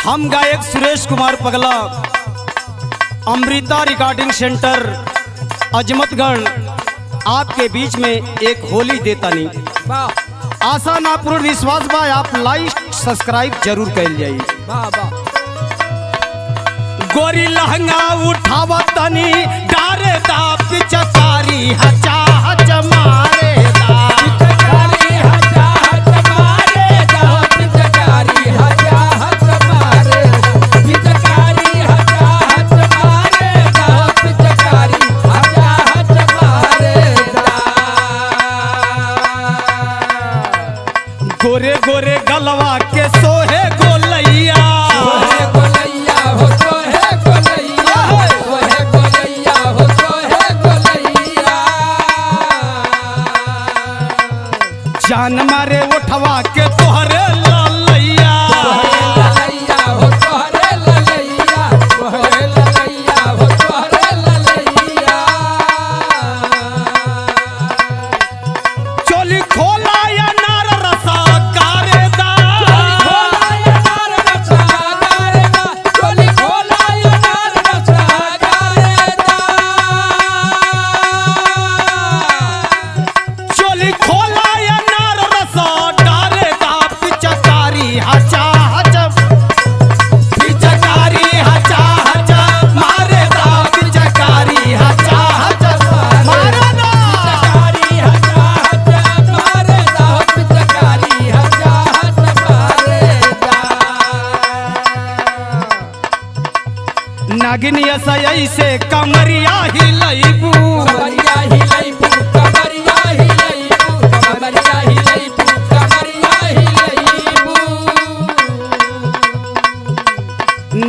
हम गायक सुरेश कुमार पगला, अमृता रिकॉर्डिंग सेंटर अजमतगढ़ आपके बीच में एक होली देता नहीं। आशा ना पूर्ण विश्वास बा आप लाइक सब्सक्राइब जरूर कर जाइए। गोरी लहंगा उठावा तनी डारे दा पिचकारी हचा हच मारे दा पिचकारी हचा हच मारे दा पिचकारी हचा हच मारे पिचकारी हचा हच मारे दा पिचकारी हचा हच मारे दा। गोरे गोरे गलवा के सोहे गोलैया जान मारे उठवा के तोहरे ललैया हो तोहरे ललैया तोहरे ललैया हो तोहरे ललैया। चोली खोला या नार रसा गारे दा खोला या नार रसा गारे दा चोली खोला या नार रसा गारे दा चोली खोला नागिन ऐसे कमरिया हिलैबू कमरिया हिलैबू कमरिया हिलैबू कमरिया हिलैबू कमरिया हिलैबू।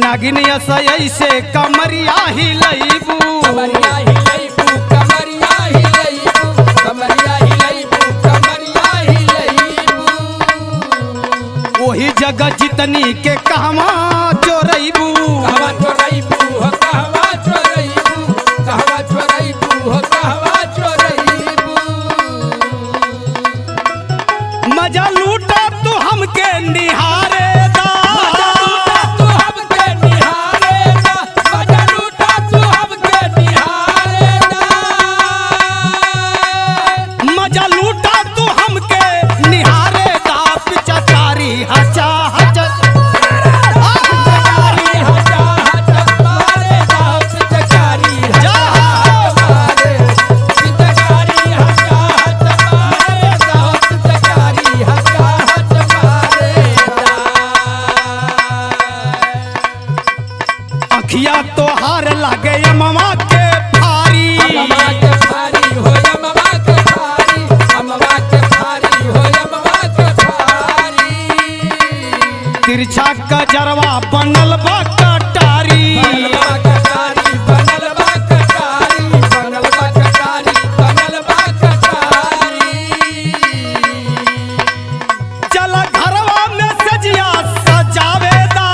नागिन ऐसे कमरिया हिलैबू कमरिया हिलैबू कमरिया हिलैबू कमरिया हिलैबू कमरिया हिलैबू। वही जगह जितनी के कहवा चोरैबू कहवा चोरैबू मजा लूटा तू हमके निहारे दा तू हमके निहारे दा मजा लूटा तू हमके निहारे दा मजा लूटा तू हमके निहारे दा पिचकारी हचा हच अखिया तो हार लागे अम्मा के फारी अम्मा के फारी हो अम्मा के फारी अम्मा के फारी हो अम्मा के फारी। तिरछा कजरवा बनल बा कटारी बनल बा कटारी बनल बा कटारी बनल बा कटारी बनल बा कटारी। चला घरवा में सजिया सजावे दा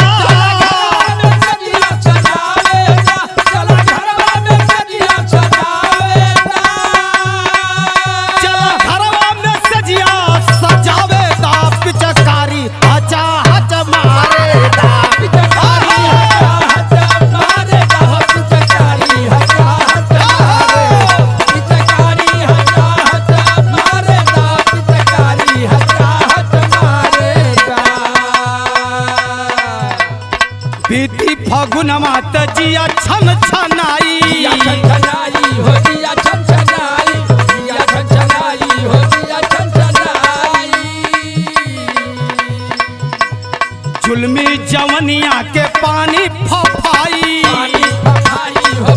बीती फगुन मात जिया छन छनाई हो जिया छन छनाई जिया छन छनाई हो जिया छन छनाई। जुल्मी जवनिया के पानी फफाई हो